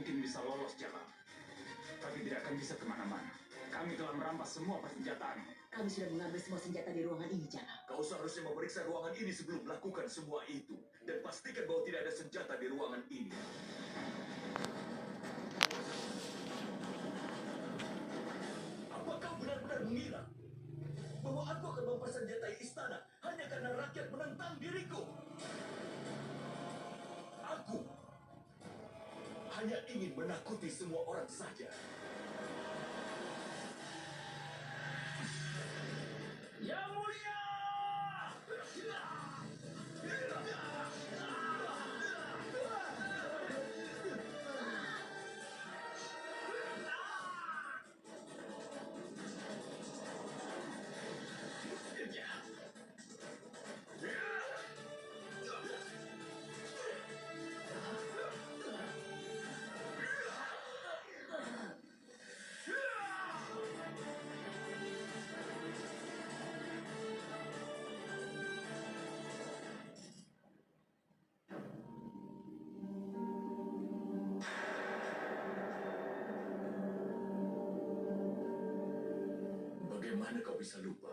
mungkin bisa lolos jalan, tapi tidak akan bisa kemana-mana. Kami telah merampas semua persenjataan. Kami sudah mengambil semua senjata di ruangan ini, Jana. Kau seharusnya memeriksa ruangan ini sebelum melakukan semua itu. Dan pastikan bahwa tidak ada senjata di ruangan ini. Apa kau benar-benar mengira bahwa aku akan mempersenjatai istana hanya karena rakyat menentang diriku? Aku hanya ingin menakuti semua orang saja. Yang mulia! Bagaimana kau bisa lupa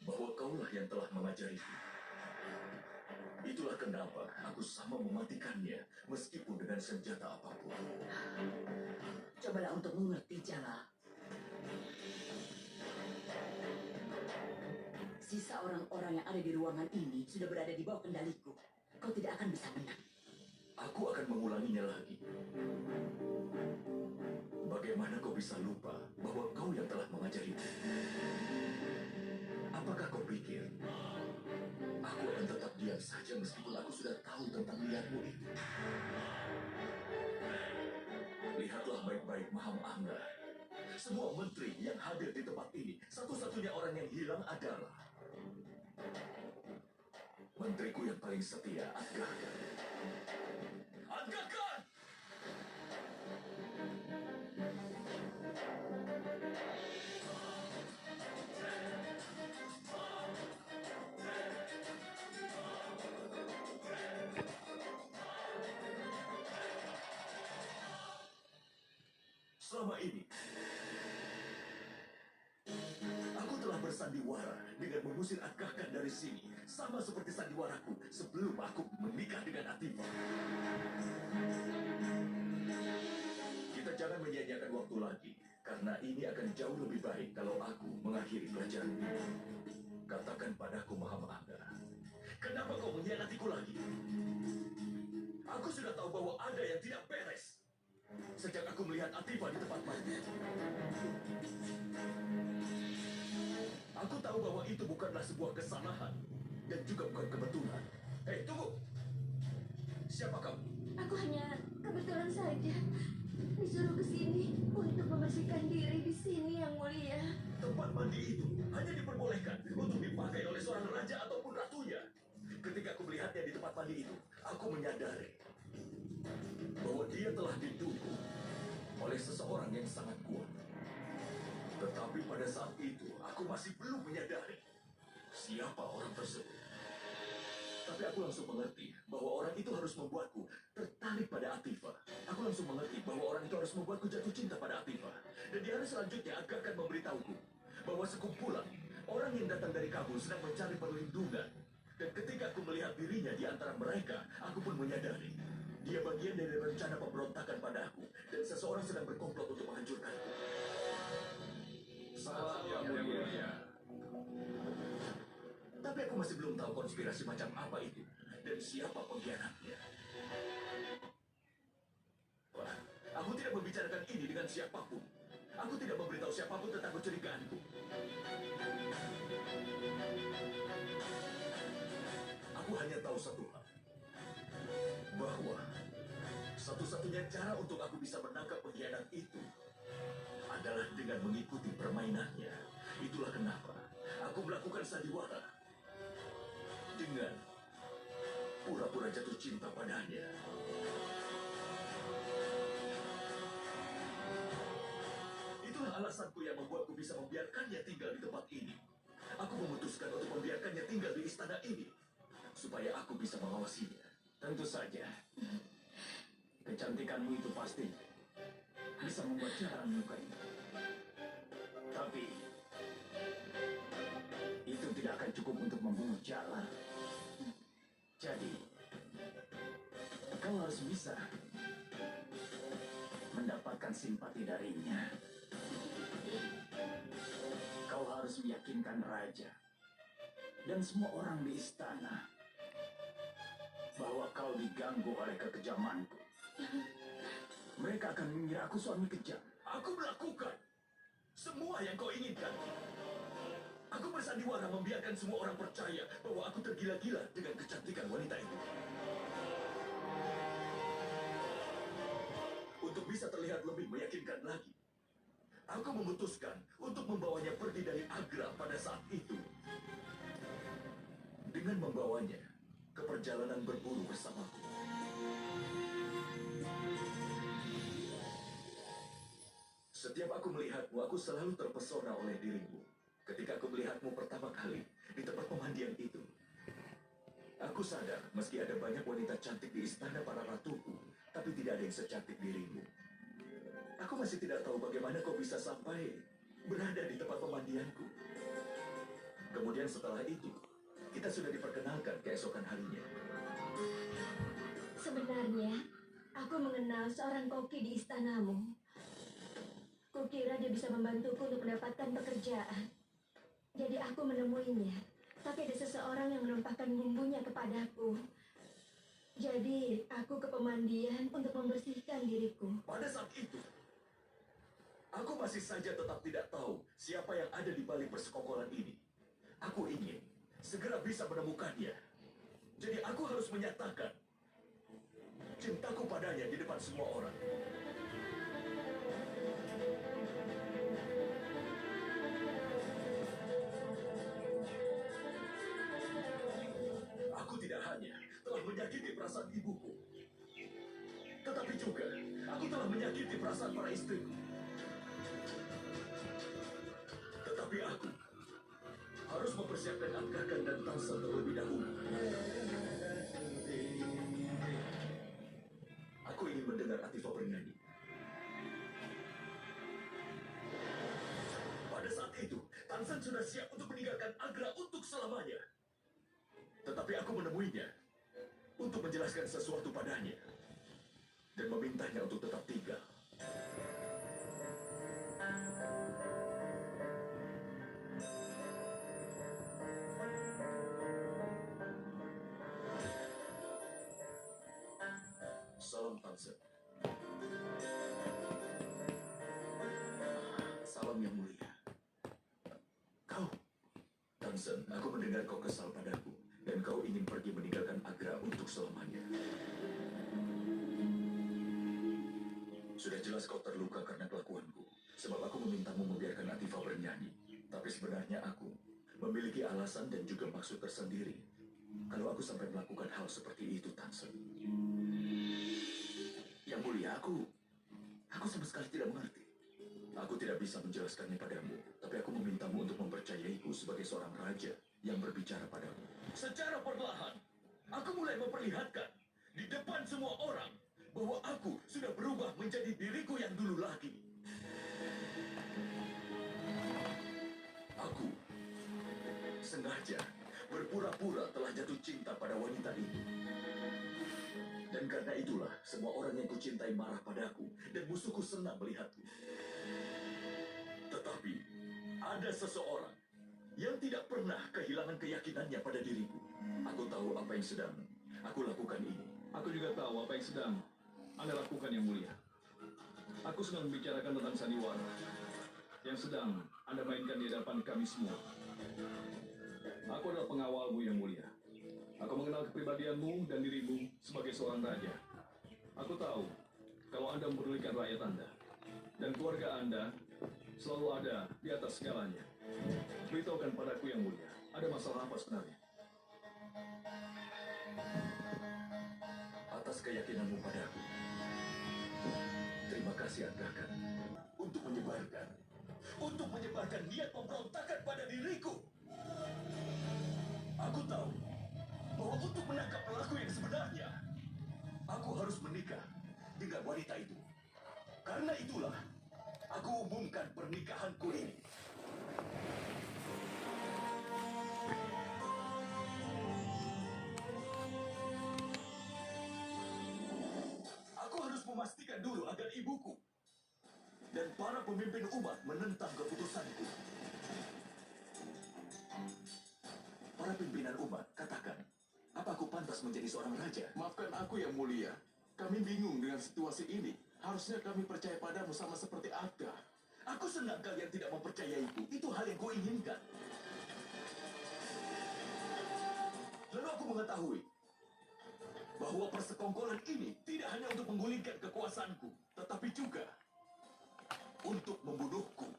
bahwa kaulah yang telah mengajariku? Itulah kenapa aku sama mematikannya meskipun dengan senjata apapun. Cobalah untuk mengerti, Jana. Sisa orang-orang yang ada di ruangan ini sudah berada di bawah kendaliku. Kau tidak akan bisa menang. Aku akan mengulanginya lagi. Bagaimana kau bisa lupa bahwa kau yang telah mengajariku? Apakah kau pikir aku akan tetap diam saja meskipun aku sudah tahu tentang niatmu itu? Lihatlah baik-baik, Maham Angga. Semua menteri yang hadir di tempat ini, satu-satunya orang yang hilang adalah menteriku yang paling setia, Aga Khan. Aga Khan! Selama ini, aku telah bersandiwara dengan mengusir Aga Khan dari sini, sama seperti sandiwaraku sebelum aku menikah dengan Atifah. Kita jangan menyia-nyiakan waktu lagi, karena ini akan jauh lebih baik kalau aku mengakhiri pelajaran ini. Katakan padaku, Maham Angga, kenapa kau mengkhianatiku lagi? Aku sudah tahu bahwa ada yang tidak beres sejak aku melihat Atifah di tempat mandi. Aku tahu bahwa itu bukanlah sebuah kesalahan dan juga bukan kebetulan. Hei, tunggu! Siapa kamu? Aku hanya kebetulan saja disuruh ke sini untuk membersihkan diri di sini, Yang Mulia. Tempat mandi itu hanya diperbolehkan untuk dipakai oleh seorang raja ataupun ratunya. Ketika aku melihatnya di tempat mandi itu, aku menyadari bahwa dia telah ditunggu oleh seseorang yang sangat kuat. Tetapi pada saat itu, aku masih belum menyadari siapa orang tersebut. Tapi aku langsung mengerti bahwa orang itu harus membuatku tertarik pada Atifah. Aku langsung mengerti bahwa orang itu harus membuatku jatuh cinta pada Atifah. Dan di hari selanjutnya, Aga akan memberitahuku bahwa sekumpulan orang yang datang dari Kabul sedang mencari perlindungan. Dan ketika aku melihat dirinya di antara mereka, aku pun menyadari dia bagian dari rencana pemberontakan padaku. Dan seseorang sedang berkomplot untuk menghancurkanku. Salam yang mulia. Tapi aku masih belum tahu konspirasi macam apa itu dan siapa pengkhianatnya. Wah, aku tidak membicarakan ini dengan siapapun. Aku tidak memberitahu siapapun tentang kecurigaanku. Aku hanya tahu satu hal, bahwa satu-satunya cara untuk aku bisa menangkap pengkhianat itu adalah dengan mengikuti permainannya. Itulah kenapa aku melakukan sandiwara dengan pura-pura jatuh cinta padanya. Itulah alasanku yang membuatku bisa membiarkannya tinggal di tempat ini. Aku memutuskan untuk membiarkannya tinggal di istana ini supaya aku bisa mengawasinya. Tentu saja. Kecantikanmu itu pasti bisa membuat Jara menyukaimu. Tapi itu tidak akan cukup untuk membunuh Jara. Jadi, kau harus bisa mendapatkan simpati darinya. Kau harus meyakinkan raja dan semua orang di istana bahwa kau diganggu oleh kekejamanku. Mereka akan mengira aku suami kejam. Aku melakukan semua yang kau inginkan. Aku bersandiwara membiarkan semua orang percaya bahwa aku tergila-gila dengan kecantikan wanita itu. Untuk bisa terlihat lebih meyakinkan lagi, aku memutuskan untuk membawanya pergi dari Agra pada saat itu. Dengan membawanya ke perjalanan berburu bersamaku. Setiap aku melihatmu, aku selalu terpesona oleh dirimu. Ketika aku melihatmu pertama kali di tempat pemandian itu, aku sadar meski ada banyak wanita cantik di istana para ratuku, tapi tidak ada yang secantik dirimu. Aku masih tidak tahu bagaimana kau bisa sampai berada di tempat pemandianku. Kemudian setelah itu, kita sudah diperkenalkan keesokan harinya. Sebenarnya, aku mengenal seorang koki di istanamu. Kukira dia bisa membantuku untuk mendapatkan pekerjaan. Jadi aku menemuinya. Tapi ada seseorang yang menumpahkan bumbunya kepadaku. Jadi aku ke pemandian untuk membersihkan diriku. Pada saat itu, aku masih saja tetap tidak tahu siapa yang ada di balik persekongkolan ini. Aku ingin segera bisa menemukannya. Jadi aku harus menyatakan cintaku padanya di depan semua orang. Aku tidak hanya telah menyakiti perasaan ibuku, tetapi juga aku telah menyakiti perasaan para istriku. Tetapi aku harus mempersiapkan Agakan dan Tansan terlebih dahulu. Aku ingin mendengar Atifa bernyanyi. Pada saat itu, Tansan sudah siap untuk meninggalkan Agra untuk selamanya. Tetapi aku menemuinya untuk menjelaskan sesuatu padanya dan memintanya untuk tetap tinggal. Salam Tansan. Salam yang mulia. Kau, Tansan, aku mendengar kau kesal padaku dan kau ingin pergi meninggalkan Agra untuk selamanya. Sudah jelas kau terluka karena kelakuanku, sebab aku memintamu membiarkan Atifa bernyanyi. Tapi sebenarnya aku memiliki alasan dan juga maksud tersendiri kalau aku sampai melakukan hal seperti itu, Tansan. Yang mulia, aku sama sekali tidak mengerti. Aku tidak bisa menjelaskannya padamu, tapi aku memintamu untuk mempercayaiku sebagai seorang raja yang berbicara padamu. Secara perlahan, aku mulai memperlihatkan di depan semua orang bahwa aku sudah berubah menjadi diriku yang dulu lagi. Aku sengaja berpura-pura telah jatuh cinta pada wanita itu. Dan karena itulah semua orang yang kucintai marah padaku dan musuhku senang melihatku. Tetapi ada seseorang yang tidak pernah kehilangan keyakinannya pada diriku. Aku tahu apa yang sedang aku lakukan ini. Aku juga tahu apa yang sedang Anda lakukan, Yang Mulia. Aku sedang membicarakan tentang sandiwara yang sedang Anda mainkan di hadapan kami semua. Aku adalah pengawalmu, Yang Mulia. Aku mengenal kepribadianmu dan dirimu sebagai seorang raja. Aku tahu kalau Anda mempedulikan rakyat Anda. Dan keluarga Anda selalu ada di atas segalanya. Beritahukan padaku, Yang Mulia, ada masalah apa sebenarnya? Atas keyakinanmu padaku, terima kasih Agakan untuk menyebarkan niat pemberontakan pada diriku. Aku tahu bahwa untuk menangkap pelaku yang sebenarnya, aku harus menikah dengan wanita itu. Karena itulah, aku umumkan pernikahanku ini. Aku harus memastikan dulu agar ibuku dan para pemimpin umat menentang keputusanku. Para pimpinan umat, katakan, apa aku pantas menjadi seorang raja? Maafkan aku yang mulia. Kami bingung dengan situasi ini. Harusnya kami percaya padamu sama seperti Aga. Aku senang kalian tidak mempercayaiku. Itu hal yang kuinginkan. Lalu aku mengetahui bahwa persekongkolan ini tidak hanya untuk menggulingkan kekuasaanku, tetapi juga untuk membunuhku.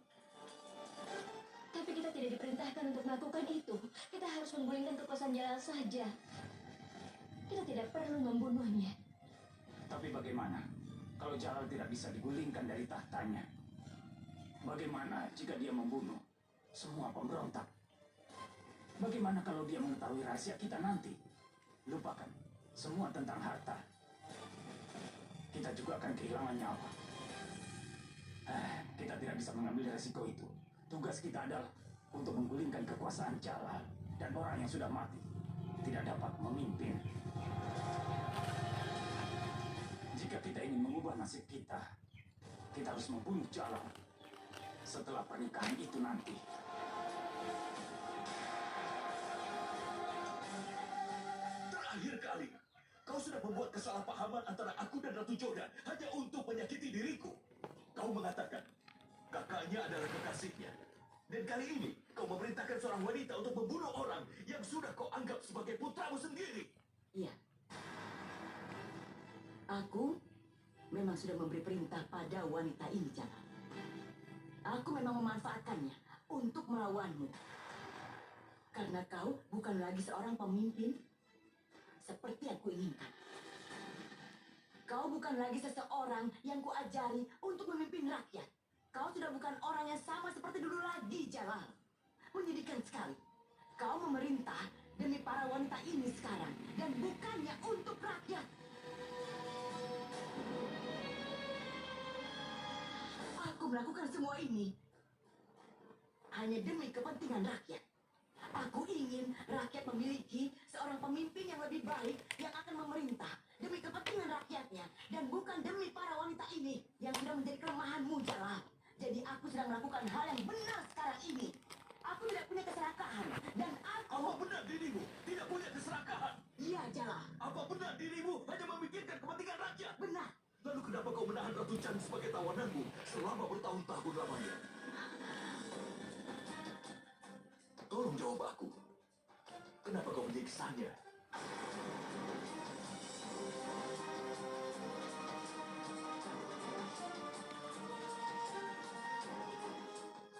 Tapi kita tidak diperintahkan untuk melakukan itu. Kita harus menggulingkan kekuasaan Jalal saja. Kita tidak perlu membunuhnya. Tapi bagaimana kalau Jalal tidak bisa digulingkan dari tahtanya? Bagaimana jika dia membunuh semua pemberontak? Bagaimana kalau dia mengetahui rahasia kita nanti? Lupakan semua tentang harta. Kita juga akan kehilangan nyawa. Kita tidak bisa mengambil resiko itu. Tugas kita adalah untuk menggulingkan kekuasaan Jalal, dan orang yang sudah mati tidak dapat memimpin. Jika kita ingin mengubah nasib kita, kita harus membunuh Jalal setelah pernikahan itu nanti. Terakhir kali, kau sudah membuat kesalahpahaman antara aku dan Ratu Jordan hanya untuk menyakiti diriku. Kau mengatakan kakaknya adalah kekasihnya. Dan kali ini, kau memerintahkan seorang wanita untuk membunuh orang yang sudah kau anggap sebagai putramu sendiri. Iya. Aku memang sudah memberi perintah pada wanita ini, Jalal. Aku memang memanfaatkannya untuk melawanmu. Karena kau bukan lagi seorang pemimpin seperti yang kuinginkan. Kau bukan lagi seseorang yang kuajari untuk memimpin rakyat. Kau sudah bukan orang yang sama seperti dulu lagi, Jalal. Menyedihkan sekali. Kau memerintah demi para wanita ini sekarang, dan bukannya untuk rakyat. Aku melakukan semua ini hanya demi kepentingan rakyat. Aku ingin rakyat memiliki seorang pemimpin yang lebih baik yang akan memerintah demi kepentingan rakyatnya, dan bukan demi para wanita ini yang sudah menjadi kelemahanmu, Jalal. Jadi aku sedang melakukan hal yang benar sekarang ini. Aku tidak punya keserakahan, dan aku... Apa benar dirimu tidak punya keserakahan? Iya, Jalal. Apa benar dirimu hanya memikirkan kepentingan rakyat? Benar. Lalu kenapa kau menahan Ratu Chan sebagai tawananmu selama bertahun-tahun lamanya? Tolong jawab aku. Kenapa kau menyiksanya?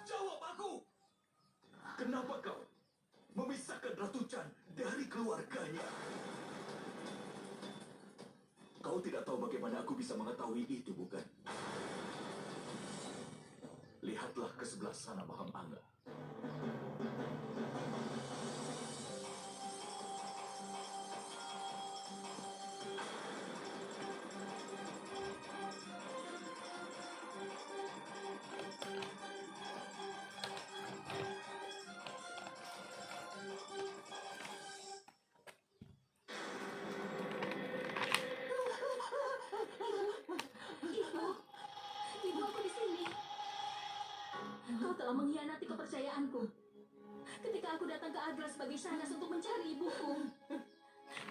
Jawab aku! Kenapa kau memisahkan Ratu Chan dari keluarganya? Kau tidak tahu bagaimana aku bisa mengetahui itu, bukan? Lihatlah ke sebelah sana, Maham Angga. Ibu aku di sini. Kau telah mengkhianati kepercayaanku. Ketika aku datang ke Agra sebagai Shahnaz untuk mencari ibuku,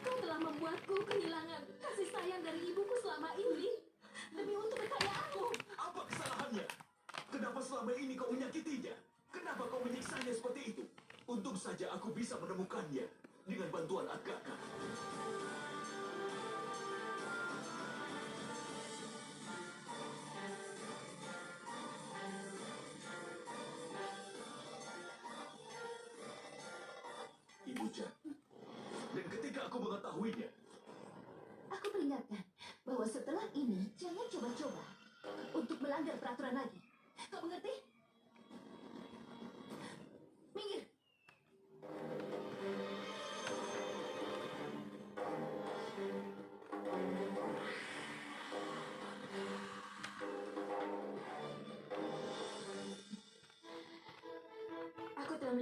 kau telah membuatku kehilangan kasih sayang dari ibuku selama ini demi untuk kekayaanmu. Apa kesalahannya? Kenapa selama ini kau menyakitinya? Kenapa kau menyiksanya seperti itu? Untung saja aku bisa menemukannya dengan bantuan Agaka. Ibu Chan. Dan ketika aku mengetahuinya, Aku peringatkan bahwa setelah ini jangan coba-coba untuk melanggar peraturan lagi. Kau mengerti? Minggir.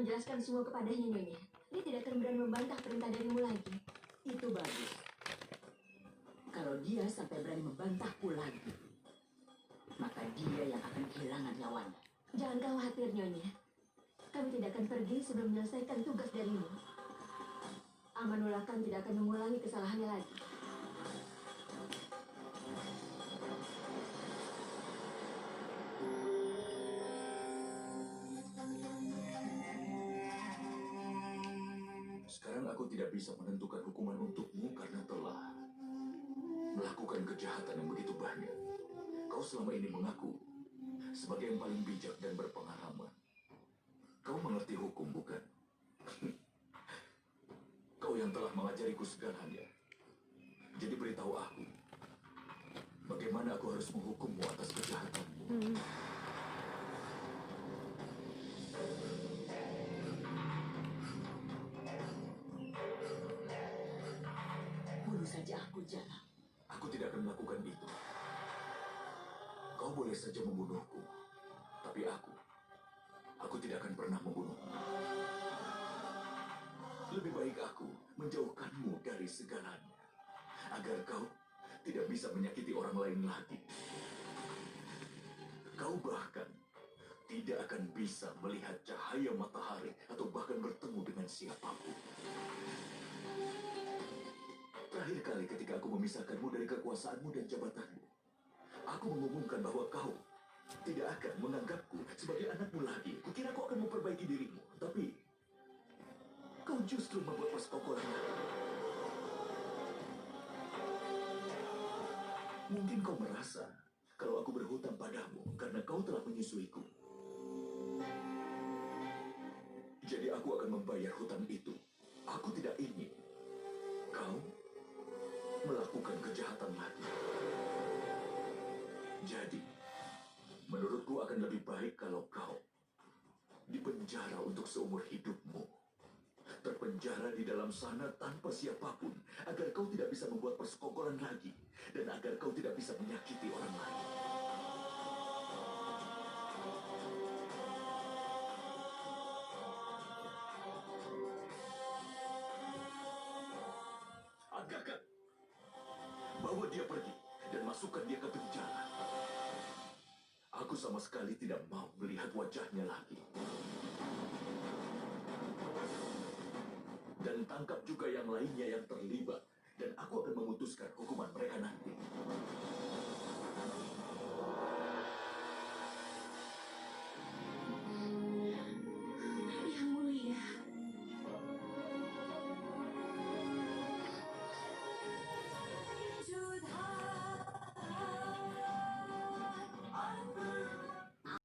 menjelaskan semua kepadanya, Nyonya. Dia tidak akan berani membantah perintah darimu lagi. Itu bagus. Kalau dia sampai berani membantahku lagi, maka dia yang akan kehilangan nyawanya. Jangan khawatir, Nyonya. Kami tidak akan pergi sebelum menyelesaikan tugas darimu. Amanullah Khan tidak akan mengulangi kesalahannya lagi. Sekarang aku tidak bisa menentukan hukuman untukmu karena telah melakukan kejahatan yang begitu banyak. Kau selama ini mengaku sebagai yang paling bijak dan berpengalaman. Kau mengerti hukum, bukan? Kau yang telah mengajariku segalanya. Jadi beritahu aku, bagaimana aku harus menghukummu atas kejahatanmu? Bunuh saja aku, Jana. Aku tidak akan melakukan itu. Kau boleh saja membunuhku, tapi aku tidak akan pernah membunuhmu. Lebih baik aku menjauhkanmu dari segalanya, agar kau tidak bisa menyakiti orang lain lagi. Kau bahkan tidak akan bisa melihat cahaya matahari atau bahkan bertemu dengan siapapun. Terakhir kali ketika aku memisahkanmu dari kekuasaanmu dan jabatanmu, aku mengumumkan bahwa kau tidak akan menganggapku sebagai anakmu lagi. Kukira kau akan memperbaiki dirimu, tapi kau justru membuat persekongkolan. Mungkin kau merasa kalau aku berhutang padamu karena kau telah menyusuiku. Jadi aku akan membayar hutang itu. Aku tidak ingin kau melakukan kejahatan lagi. Jadi, menurutku akan lebih baik kalau kau dipenjara untuk seumur hidupmu. Terpenjara di dalam sana tanpa siapapun, agar kau tidak bisa membuat persekongkolan lagi, dan agar kau tidak bisa menyakiti orang lain. Agakkan bawa dia pergi dan masukkan dia ke penjara. Aku sama sekali tidak mau melihat wajahnya lagi. Dan tangkap juga yang lainnya yang terlibat, dan aku akan memutuskan hukuman mereka nanti.